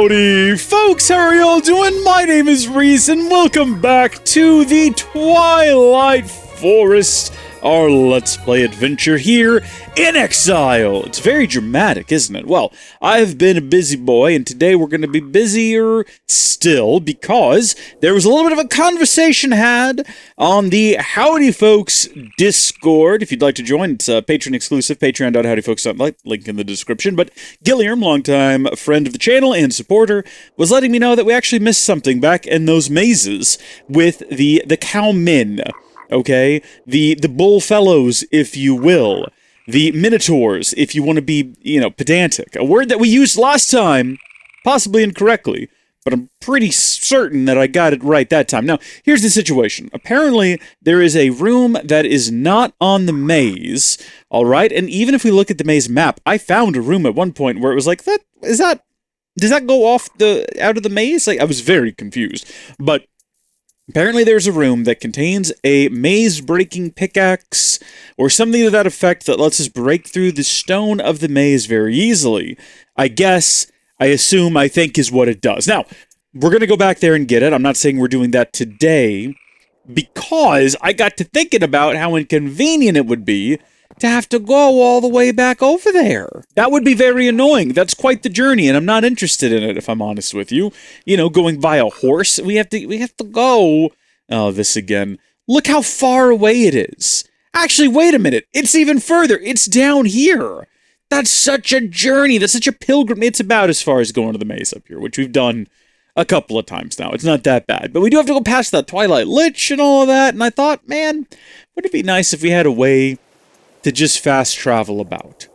Howdy folks, how are y'all doing? My name is Reese and welcome back to the Twilight Forest, our Let's Play adventure here in Exile. It's very dramatic, isn't it? Well, I've been a busy boy, and today we're going to be busier still because there was a little bit of a conversation had on the Howdy Folks Discord. If you'd like to join, it's Patreon exclusive, patreon.howdyfolks.light, link in the description. But Gilliam, longtime friend of the channel and supporter, was letting me know that we actually missed something back in those mazes with the cowmen. Okay, the bull fellows, if you will, the minotaurs, if you want to be, pedantic. A word that we used last time, possibly incorrectly, but I'm pretty certain that I got it right that time. Now, here's the situation. Apparently, there is a room that is not on the maze, all right? And even if we look at the maze map, I found a room at one point where it was like, does that go out of the maze? Like, I was very confused, but apparently there's a room that contains a maze-breaking pickaxe or something to that effect that lets us break through the stone of the maze very easily. I think is what it does. Now, we're going to go back there and get it. I'm not saying we're doing that today because I got to thinking about how inconvenient it would be to have to go all the way back over there. That would be very annoying. That's quite the journey, and I'm not interested in it, if I'm honest with you. Going via horse, we have to go. Oh, this again. Look how far away it is. Actually, wait a minute. It's even further. It's down here. That's such a journey. That's such a pilgrim. It's about as far as going to the maze up here, which we've done a couple of times now. It's not that bad. But we do have to go past that Twilight Lich and all of that, and I thought, man, would it be nice if we had a way to just fast travel about.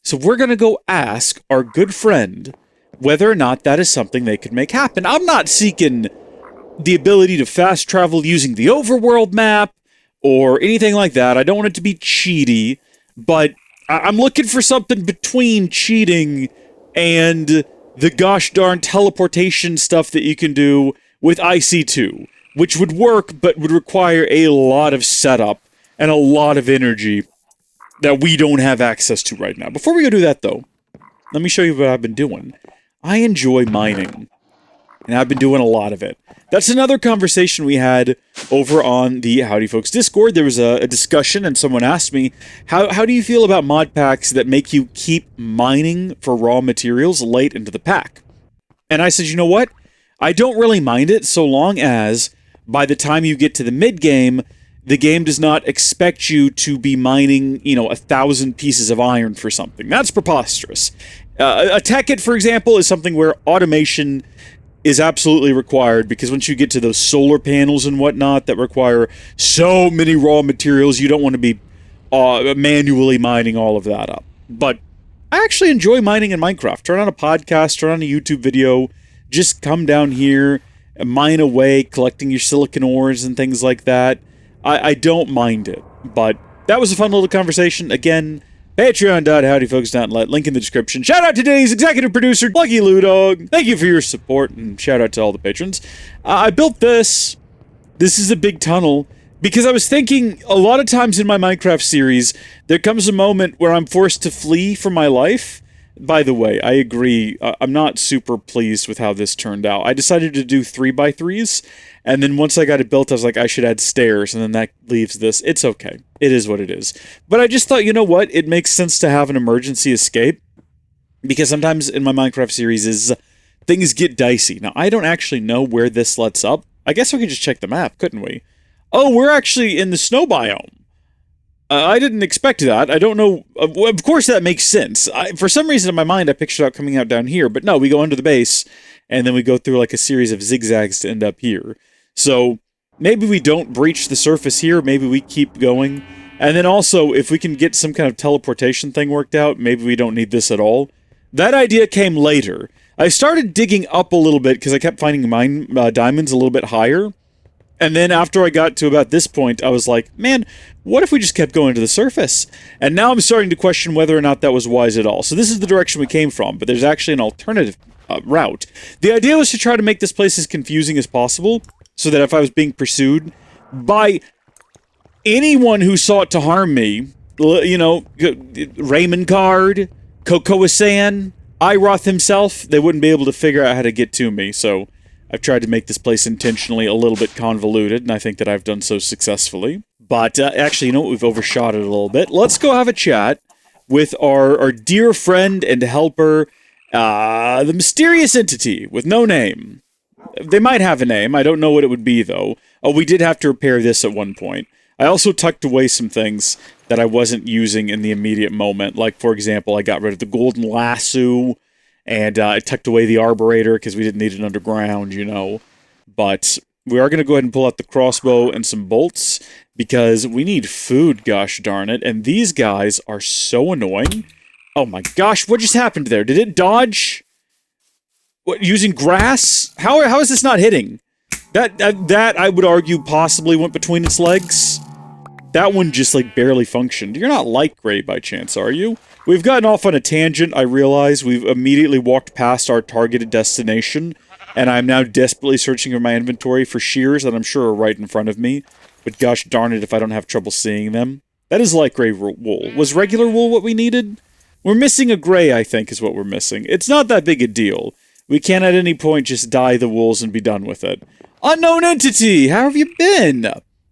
So we're going to go ask our good friend whether or not that is something they could make happen. I'm not seeking the ability to fast travel using the overworld map or anything like that. I don't want it to be cheaty, but I'm looking for something between cheating and the gosh darn teleportation stuff that you can do with IC2, which would work but would require a lot of setup and a lot of energy that we don't have access to right now. Before we go do that, though, let me show you what I've been doing. I enjoy mining, and I've been doing a lot of it. That's another conversation we had over on the Howdy Folks Discord. There was a discussion, and someone asked me, how do you feel about mod packs that make you keep mining for raw materials late into the pack? And I said, you know what? I don't really mind it so long as by the time you get to the mid-game, the game does not expect you to be mining, 1,000 pieces of iron for something. That's preposterous. A tech kit, for example, is something where automation is absolutely required, because once you get to those solar panels and whatnot that require so many raw materials, you don't want to be manually mining all of that up. But I actually enjoy mining in Minecraft. Turn on a podcast, turn on a YouTube video, just come down here, mine away, collecting your silicon ores and things like that. I don't mind it, but that was a fun little conversation. Again, patreon.howdyfolks.net, link in the description. Shout out to today's executive producer, Lucky Lou Dog. Thank you for your support, and shout out to all the patrons. I built this. This is a big tunnel, because I was thinking a lot of times in my Minecraft series, there comes a moment where I'm forced to flee for my life. By the way, I agree. I'm not super pleased with how this turned out. I decided to do 3x3s, and then once I got it built, I was like, I should add stairs, and then that leaves this. It's okay. It is what it is. But I just thought, you know what? It makes sense to have an emergency escape, because sometimes in my Minecraft series things get dicey. Now, I don't actually know where this lets up. I guess we could just check the map, couldn't we? Oh, we're actually in the snow biome. I didn't expect that. I don't know. Of course, that makes sense. For some reason in my mind, I pictured out coming out down here. But no, we go under the base, and then we go through like a series of zigzags to end up here. So maybe we don't breach the surface here. Maybe we keep going. And then also, if we can get some kind of teleportation thing worked out, maybe we don't need this at all. That idea came later. I started digging up a little bit because I kept finding mine diamonds a little bit higher. And then after I got to about this point, I was like, man, what if we just kept going to the surface? And now I'm starting to question whether or not that was wise at all. So this is the direction we came from, but there's actually an alternative route. The idea was to try to make this place as confusing as possible, so that if I was being pursued by anyone who sought to harm me, Raymond Card, Cocoa-san, Iroth himself, they wouldn't be able to figure out how to get to me, so I've tried to make this place intentionally a little bit convoluted, and I think that I've done so successfully. But actually, you know what? We've overshot it a little bit. Let's go have a chat with our dear friend and helper, the mysterious entity with no name. They might have a name. I don't know what it would be, though. Oh, we did have to repair this at one point. I also tucked away some things that I wasn't using in the immediate moment. Like, for example, I got rid of the golden lasso, and I tucked away the arburator because we didn't need it underground, you know. But we are going to go ahead and pull out the crossbow and some bolts, because we need food, gosh darn it. And these guys are so annoying. Oh my gosh, what just happened there? Did it dodge? What, using grass? How is this not hitting? That I would argue possibly went between its legs. That one just, like, barely functioned. You're not light gray by chance, are you? We've gotten off on a tangent, I realize. We've immediately walked past our targeted destination, and I'm now desperately searching in my inventory for shears that I'm sure are right in front of me. But gosh darn it if I don't have trouble seeing them. That is light gray wool. Was regular wool what we needed? We're missing a gray, I think, is what we're missing. It's not that big a deal. We can at any point just dye the wools and be done with it. Unknown entity, how have you been?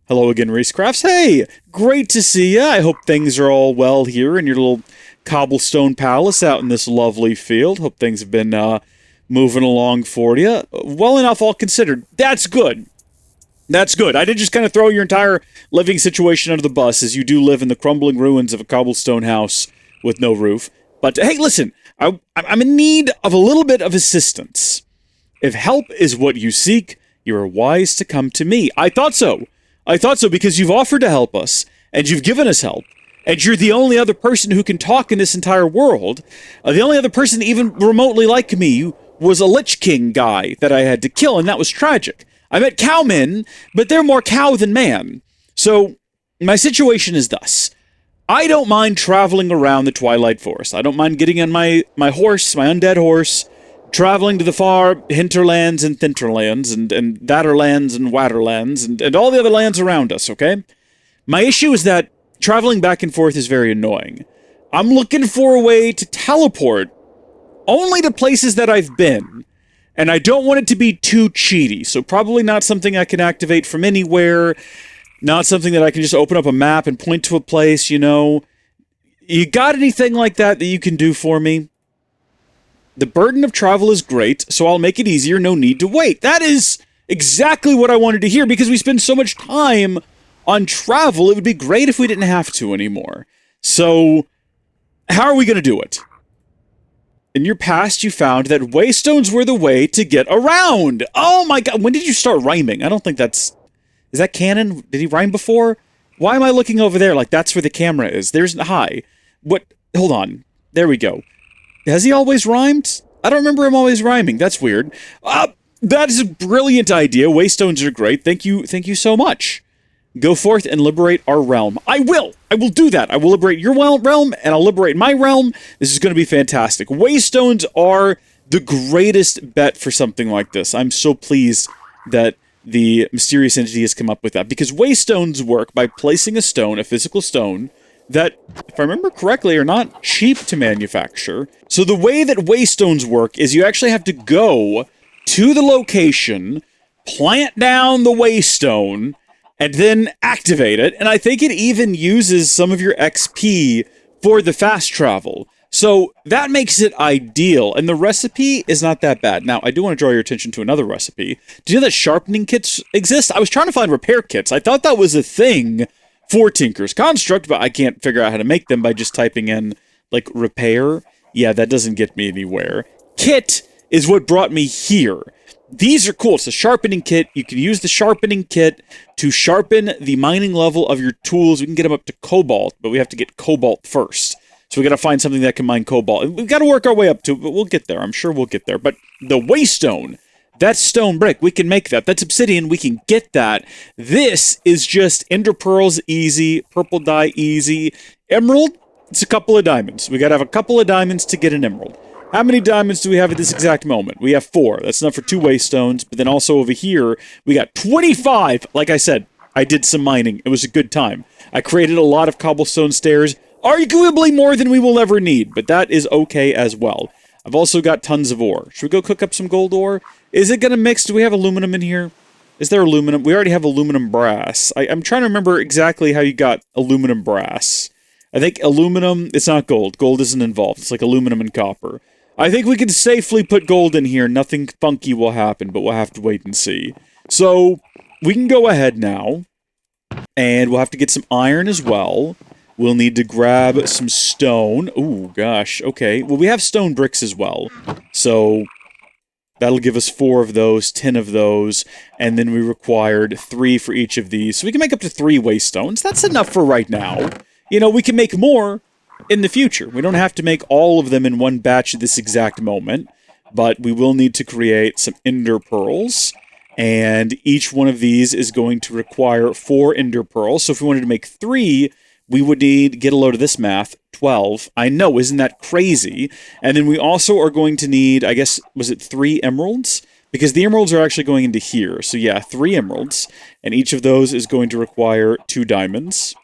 Hello again, Racecrafts. Hey, great to see ya. I hope things are all well here in your little cobblestone palace out in this lovely field. Hope things have been moving along for you. Well enough, all considered. That's good. That's good. I did just kind of throw your entire living situation under the bus, as you do live in the crumbling ruins of a cobblestone house with no roof. But hey, listen, I'm in need of a little bit of assistance. If help is what you seek, you are wise to come to me. I thought so. I thought so because you've offered to help us, and you've given us help, and you're the only other person who can talk in this entire world. The only other person even remotely like me was a Lich King guy that I had to kill, and that was tragic. I met cowmen, but they're more cow than man. So, my situation is thus. I don't mind traveling around the Twilight Forest. I don't mind getting on my horse, my undead horse, traveling to the far hinterlands and thinterlands, and thatterlands and watterlands, and all the other lands around us, okay? My issue is that traveling back and forth is very annoying. I'm looking for a way to teleport only to places that I've been, and I don't want it to be too cheaty, so probably not something I can activate from anywhere, not something that I can just open up a map and point to a place, you know. You got anything like that you can do for me? The burden of travel is great, so I'll make it easier, no need to wait. That is exactly what I wanted to hear, because we spend so much time on travel, it would be great if we didn't have to anymore. So, how are we going to do it? In your past, you found that Waystones were the way to get around. Oh my god, when did you start rhyming? I don't think that's... Is that canon? Did he rhyme before? Why am I looking over there like that's where the camera is? There's... Hi. What? Hold on. There we go. Has he always rhymed? I don't remember him always rhyming. That's weird. That is a brilliant idea. Waystones are great. Thank you so much. Go forth and liberate our realm. I will do that. I will liberate your realm, and I'll liberate my realm. This is going to be fantastic. Waystones are the greatest bet for something like this. I'm so pleased that the mysterious entity has come up with that, because Waystones work by placing a stone, a physical stone, that, if I remember correctly, are not cheap to manufacture. So the way that Waystones work is you actually have to go to the location, plant down the Waystone, and then activate it. And I think it even uses some of your XP for the fast travel. So that makes it ideal. And the recipe is not that bad. Now, I do want to draw your attention to another recipe. Do you know that sharpening kits exist? I was trying to find repair kits. I thought that was a thing for Tinker's Construct, but I can't figure out how to make them by just typing in, like, repair. Yeah, that doesn't get me anywhere. Kit is what brought me here. These are cool. It's a sharpening kit. You can use the sharpening kit to sharpen the mining level of your tools. We can get them up to cobalt, but we have to get cobalt first. So we got to find something that can mine cobalt. We've got to work our way up to it, but we'll get there. I'm sure we'll get there. But the Waystone, that's stone brick. We can make that. That's obsidian. We can get that. This is just ender pearls, easy. Purple dye, easy. Emerald, it's a couple of diamonds. We got to have a couple of diamonds to get an emerald. How many diamonds do we have at this exact moment? We have 4. That's enough for 2 Waystones. But then also over here, we got 25. Like I said, I did some mining. It was a good time. I created a lot of cobblestone stairs. Arguably more than we will ever need, but that is okay as well. I've also got tons of ore. Should we go cook up some gold ore? Is it going to mix? Do we have aluminum in here? Is there aluminum? We already have aluminum brass. I'm trying to remember exactly how you got aluminum brass. I think aluminum, it's not gold. Gold isn't involved. It's like aluminum and copper. I think we can safely put gold in here. Nothing funky will happen, but we'll have to wait and see. So, we can go ahead now. And we'll have to get some iron as well. We'll need to grab some stone. Ooh, gosh. Okay. Well, we have stone bricks as well. So, that'll give us 4 of those, 10 of those. And then we required 3 for each of these. So we can make up to 3 waystones. That's enough for right now. You know, we can make more in the future. We don't have to make all of them in one batch at this exact moment, but we will need to create some ender pearls, and each one of these is going to require 4 ender pearls. So if we wanted to make 3, we would need, get a load of this math, 12. I know, isn't that crazy? And then we also are going to need, I guess, was it 3 emeralds? Because the emeralds are actually going into here. So yeah, 3 emeralds, and each of those is going to require 2 diamonds.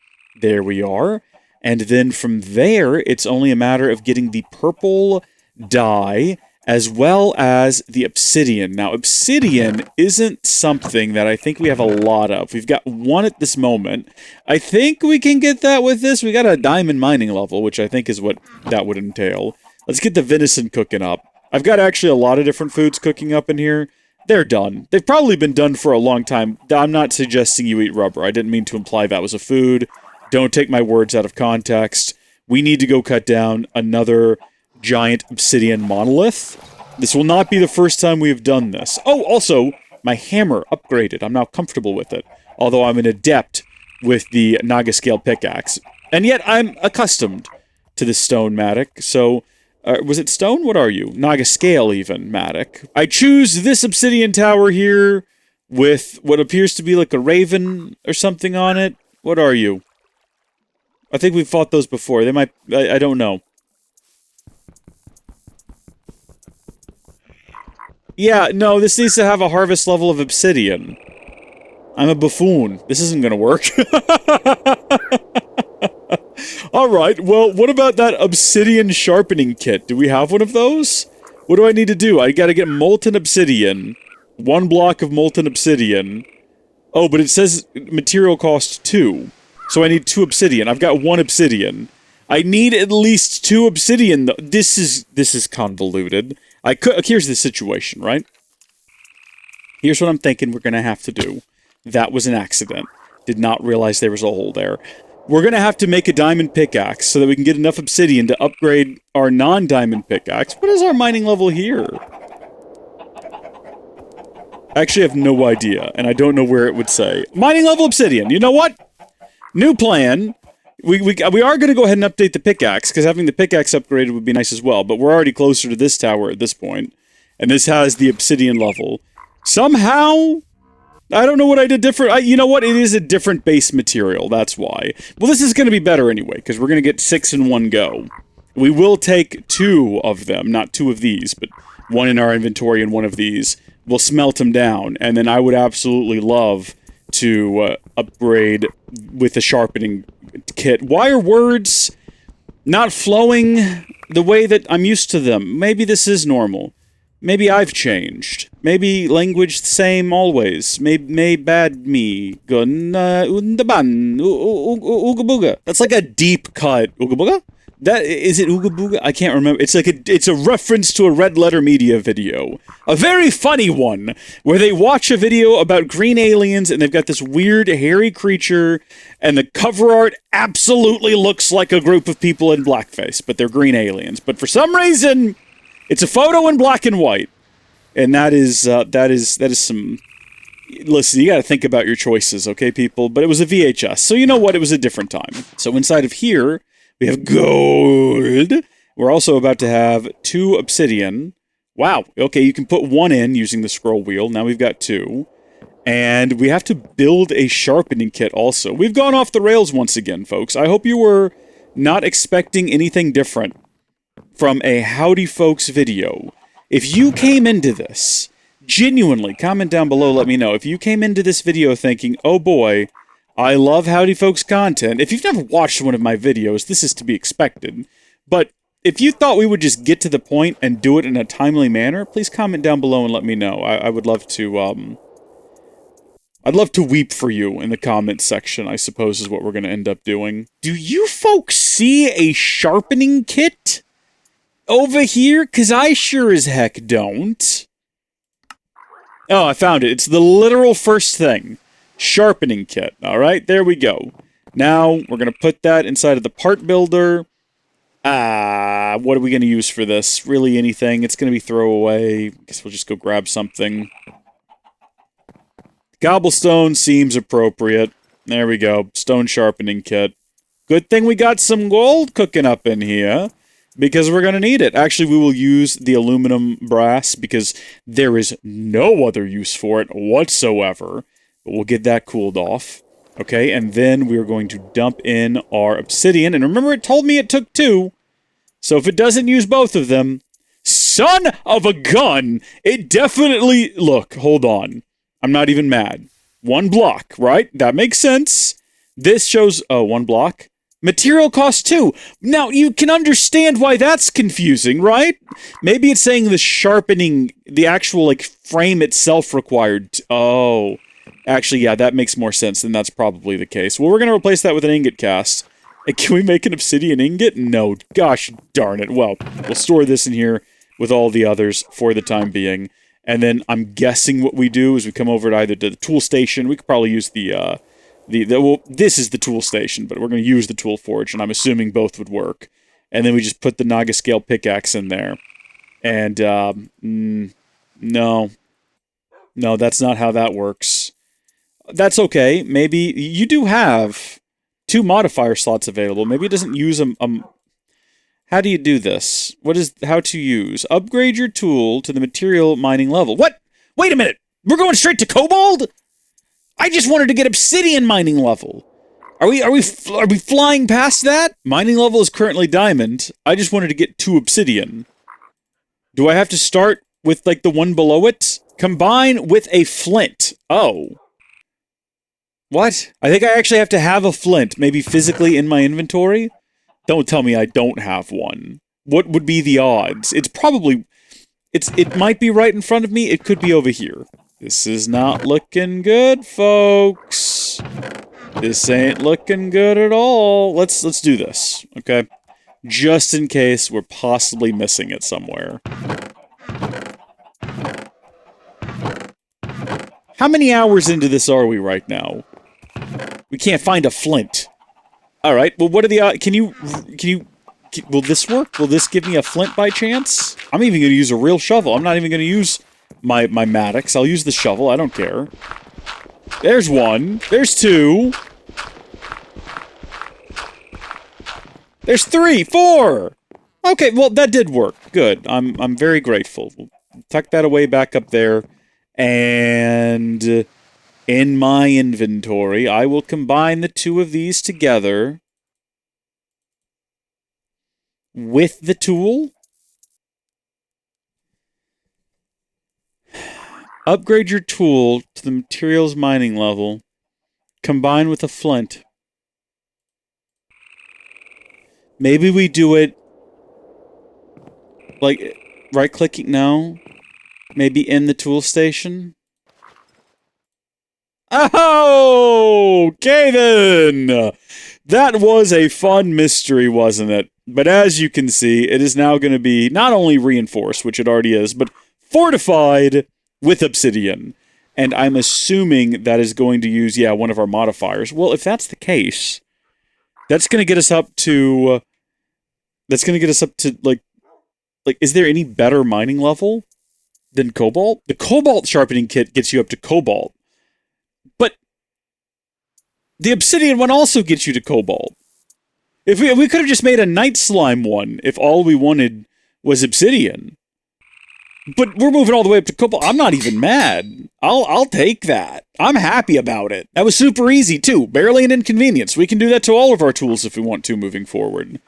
There we are. And then from there, it's only a matter of getting the purple dye as well as the obsidian. Now, obsidian isn't something that I think we have a lot of. We've got 1 at this moment. I think we can get that with this. We got a diamond mining level, which I think is what that would entail. Let's get the venison cooking up. I've got actually a lot of different foods cooking up in here. They're done. They've probably been done for a long time. I'm not suggesting you eat rubber. I didn't mean to imply that was a food. Don't take my words out of context. We need to go cut down another giant obsidian monolith. This will not be the first time we have done this. Oh, also, my hammer upgraded. I'm now comfortable with it. Although I'm an adept with the Naga scale pickaxe. And yet I'm accustomed to the stone matic. So, was it stone? What are you? Naga scale even, matic. I choose this obsidian tower here with what appears to be like a raven or something on it. What are you? I think we've fought those before. They might... I don't know. Yeah, no, this needs to have a harvest level of obsidian. I'm a buffoon. This isn't gonna work. Alright, well, what about that obsidian sharpening kit? Do we have one of those? What do I need to do? I gotta get molten obsidian. 1 block of molten obsidian. Oh, but it says material cost 2. So I need 2 obsidian. I've got 1 obsidian. I need at least 2 obsidian, though. This is convoluted. Here's the situation, right? Here's what I'm thinking we're gonna have to do. That was an accident. Did not realize there was a hole there. We're gonna have to make a diamond pickaxe so that we can get enough obsidian to upgrade our non-diamond pickaxe. What is our mining level here? I actually have no idea, and I don't know where it would say. Mining level obsidian. You know what? New plan. We are going to go ahead and update the pickaxe, because having the pickaxe upgraded would be nice as well, but we're already closer to this tower at this point, and this has the obsidian level. Somehow, I don't know what I did different. You know what? It is a different base material, that's why. Well, this is going to be better anyway, because we're going to get 6 in one go. We will take 2 of them, not 2 of these, but 1 in our inventory and 1 of these. We'll smelt them down, and then I would absolutely love to upgrade with the sharpening kit. Why are words not flowing the way that I'm used to them? Maybe this is normal. Maybe I've changed. Maybe language the same always. May bad me. Undaban. Ooga booga. That's like a deep cut. Ooga booga? That, is it Ooga Booga? I can't remember. It's like it's a reference to a Red Letter Media video. A very funny one, where they watch a video about green aliens, and they've got this weird, hairy creature, and the cover art absolutely looks like a group of people in blackface, but they're green aliens. But for some reason, it's a photo in black and white. And that is some... Listen, you gotta think about your choices, okay, people? But it was a VHS, so you know what? It was a different time. So inside of here... we have gold. We're also about to have 2 obsidian. Wow. Okay, you can put 1 in using the scroll wheel. Now we've got 2. And we have to build a sharpening kit also. We've gone off the rails once again, folks. I hope you were not expecting anything different from a Howdy Folks video. If you came into this, genuinely, comment down below, let me know. If you came into this video thinking, oh boy, I love Howdy Folks content. If you've never watched one of my videos, this is to be expected. But if you thought we would just get to the point and do it in a timely manner, please comment down below and let me know. I would love to, I'd love to weep for you in the comments section, I suppose is what we're going to end up doing. Do you folks see a sharpening kit over here? Because I sure as heck don't. Oh, I found it. It's the literal first thing. Sharpening kit. Alright, there we go. Now, we're going to put that inside of the part builder. What are we going to use for this? Really anything. It's going to be throwaway. I guess we'll just go grab something. Cobblestone seems appropriate. There we go. Stone sharpening kit. Good thing we got some gold cooking up in here, because we're going to need it. Actually, we will use the aluminum brass, because there is no other use for it whatsoever. But we'll get that cooled off. Okay, and then we're going to dump in our obsidian. And remember, it told me it took 2. So if it doesn't use both of them, son of a gun, it definitely... Look, hold on. I'm not even mad. 1 block, right? That makes sense. This shows... Oh, 1 block? Material costs 2. Now, you can understand why that's confusing, right? Maybe it's saying the sharpening, the actual, like, frame itself required... Oh... Actually, yeah, that makes more sense, and that's probably the case. Well, we're going to replace that with an ingot cast. Can we make an obsidian ingot? No. Gosh darn it. Well, we'll store this in here with all the others for the time being. And then I'm guessing what we do is we come over to either to the tool station. We could probably use well, this is the tool station, but we're going to use the tool forge, and I'm assuming both would work. And then we just put the Naga scale pickaxe in there. And, no. No, that's not how that works. That's okay. Maybe you do have 2 modifier slots available. Maybe it doesn't use them. How do you do this? What is how to use? Upgrade your tool to the material mining level. What? Wait a minute. We're going straight to cobalt? I just wanted to get obsidian mining level. Are we flying past that? Mining level is currently diamond. I just wanted to get 2 obsidian. Do I have to start with like the one below it? Combine with a flint. Oh. What? I think I actually have to have a flint, maybe physically in my inventory? Don't tell me I don't have one. What would be the odds? It's probably... It might be right in front of me. It could be over here. This is not looking good, folks. This ain't looking good at all. Let's do this, okay? Just in case we're possibly missing it somewhere. How many hours into this are we right now? We can't find a flint. Alright, well what are the will this work? Will this give me a flint by chance? I'm even gonna use a real shovel. I'm not even gonna use my Maddox. I'll use the shovel, I don't care. There's 1. There's 2. There's 3, 4! Okay, well that did work. Good. I'm very grateful. We'll tuck that away back up there. And in my inventory, I will combine the 2 of these together with the tool. Upgrade your tool to the materials mining level. Combine with a flint. Maybe we do it like right-clicking now. Maybe in the tool station? Oh! Okay then! That was a fun mystery, wasn't it? But as you can see, it is now going to be not only reinforced, which it already is, but fortified with obsidian. And I'm assuming that is going to use, yeah, one of our modifiers. Well, if that's the case, that's going to get us up to... like, is there any better mining level than cobalt? The cobalt sharpening kit gets you up to cobalt. But the obsidian one also gets you to cobalt. If we could have just made a night slime one if all we wanted was obsidian. But we're moving all the way up to cobalt. I'm not even mad. I'll take that. I'm happy about it. That was super easy too. Barely an inconvenience. We can do that to all of our tools if we want to moving forward.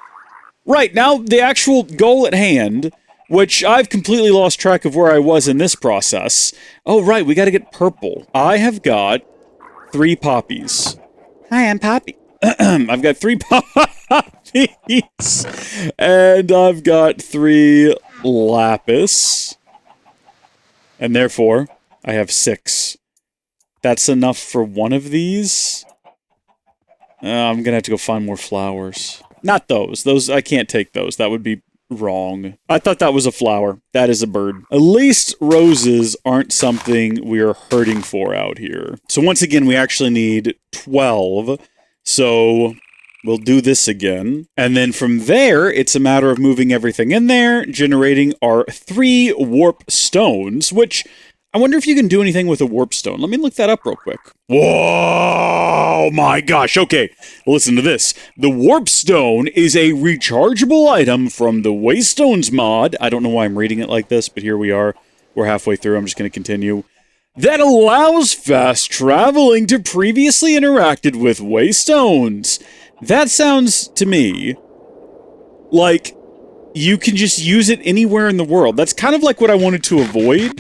Right, now the actual goal at hand, which I've completely lost track of where I was in this process. Oh, right, we gotta get purple. I have got 3 poppies. Hi, I'm Poppy. I've got 3 these. And I've got 3 lapis. And therefore, I have 6. That's enough for one of these. I'm gonna have to go find more flowers. Not those. Those, I can't take those. That would be wrong. I thought that was a flower. That is a bird. At least roses aren't something we are hurting for out here. So once again, we actually need 12. So we'll do this again. And then from there, it's a matter of moving everything in there, generating our 3 warp stones, which I wonder if you can do anything with a warp stone. Let me look that up real quick. Whoa, my gosh. Okay, listen to this. The warp stone is a rechargeable item from the Waystones mod. I don't know why I'm reading it like this, but here we are. We're halfway through. I'm just going to continue. That allows fast traveling to previously interacted with Waystones. That sounds to me like you can just use it anywhere in the world. That's kind of like what I wanted to avoid.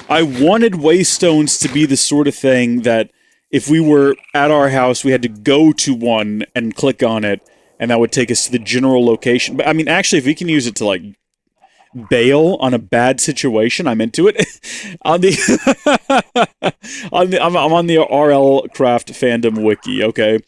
I wanted Waystones to be the sort of thing that if we were at our house, we had to go to one and click on it, and that would take us to the general location. But I mean, actually, if we can use it to, like, bail on a bad situation, I'm into it. I'm on the RL Craft fandom wiki, okay?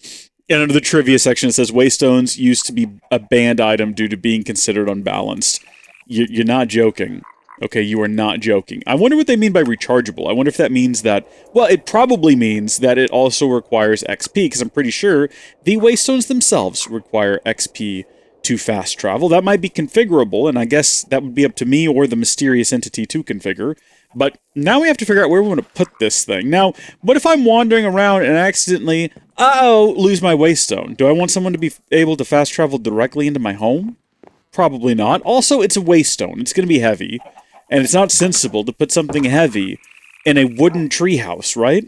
And under the trivia section, it says, Waystones used to be a banned item due to being considered unbalanced. You're not joking. Okay, you are not joking. I wonder what they mean by rechargeable. I wonder if that means that... Well, it probably means that it also requires XP, because I'm pretty sure the Waystones themselves require XP to fast travel. That might be configurable, and I guess that would be up to me or the mysterious entity to configure. But now we have to figure out where we want to put this thing. Now, what if I'm wandering around and accidentally, lose my Waystone? Do I want someone to be able to fast travel directly into my home? Probably not. Also, it's a Waystone. It's going to be heavy. And it's not sensible to put something heavy in a wooden treehouse, right?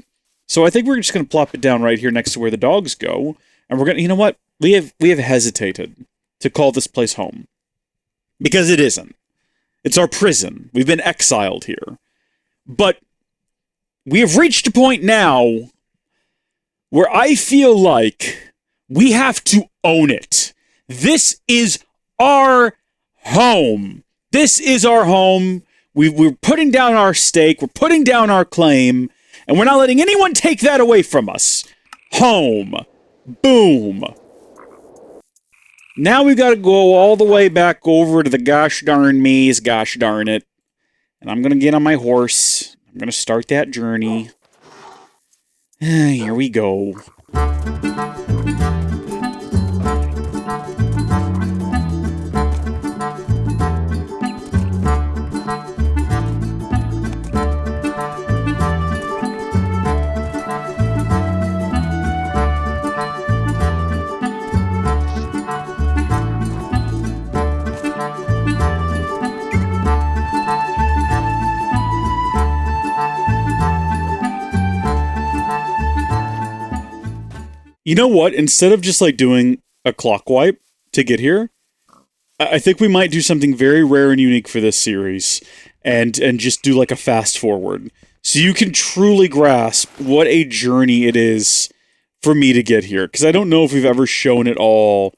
So I think we're just going to plop it down right here next to where the dogs go. And we're going to, you know what? We have hesitated to call this place home. Because it isn't. It's our prison. We've been exiled here. But we have reached a point now where I feel like we have to own it. This is our home. This is our home. We're putting down our stake. We're putting down our claim. And we're not letting anyone take that away from us. Home. Boom. Now we've got to go all the way back over to the gosh darn maze, gosh darn it. And I'm going to get on my horse. I'm going to start that journey. Here we go. You know what? Instead of just like doing a clock wipe to get here, I think we might do something very rare and unique for this series and just do like a fast forward. So you can truly grasp what a journey it is for me to get here. Because I don't know if we've ever shown it all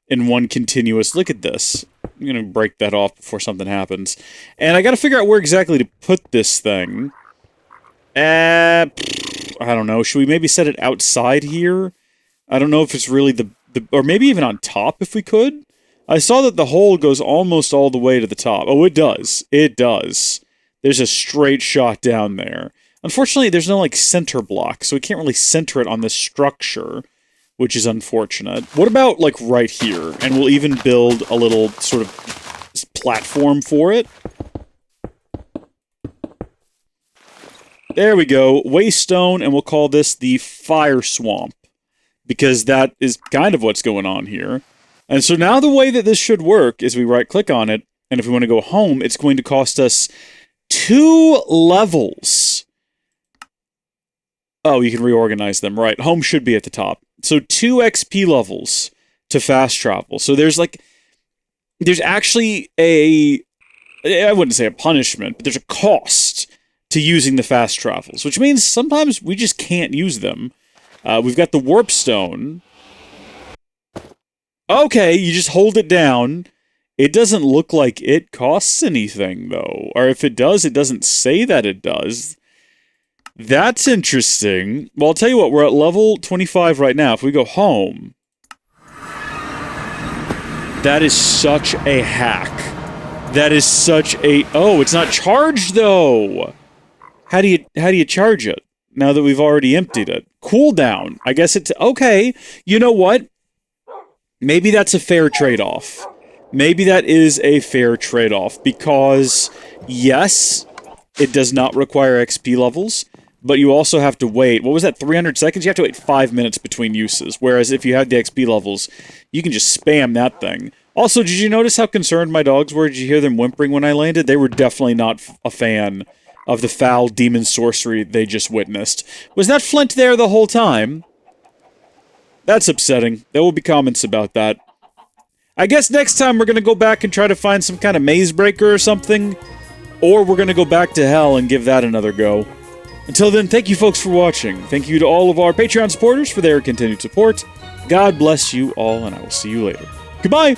in one continuous... Look at this. I'm going to break that off before something happens. And I got to figure out where exactly to put this thing. I don't know. Should we maybe set it outside here? I don't know if it's really the or maybe even on top if we could. I saw that the hole goes almost all the way to the top. Oh, it does. It does. There's a straight shot down there. Unfortunately, there's no, like, center block, so we can't really center it on this structure, which is unfortunate. What about, like, right here? And we'll even build a little sort of platform for it. There we go. Waystone, and we'll call this the Fire Swamp. Because that is kind of what's going on here. And so now the way that this should work is we right-click on it, and if we want to go home, it's going to cost us 2 levels. Oh, you can reorganize them, right. Home should be at the top. So 2 XP levels to fast travel. So there's actually I wouldn't say a punishment, but there's a cost to using the fast travels, which means sometimes we just can't use them. We've got the warp stone. Okay, you just hold it down. It doesn't look like it costs anything, though. Or if it does, it doesn't say that it does. That's interesting. Well, I'll tell you what, we're at level 25 right now. If we go home... That is such a hack. That is such a... Oh, it's not charged, though! How do you charge it, now that we've already emptied it? Cooldown. I guess it's... Okay, you know what? Maybe that's a fair trade-off. Maybe that is a fair trade-off, because, yes, it does not require XP levels, but you also have to wait, what was that, 300 seconds? You have to wait 5 minutes between uses, whereas if you have the XP levels, you can just spam that thing. Also, did you notice how concerned my dogs were? Did you hear them whimpering when I landed? They were definitely not a fan of the foul demon sorcery they just witnessed. Was that Flint there the whole time? That's upsetting. There will be comments about that. I guess next time we're going to go back and try to find some kind of maze breaker or something. Or we're going to go back to hell and give that another go. Until then, thank you folks for watching. Thank you to all of our Patreon supporters for their continued support. God bless you all, and I will see you later. Goodbye!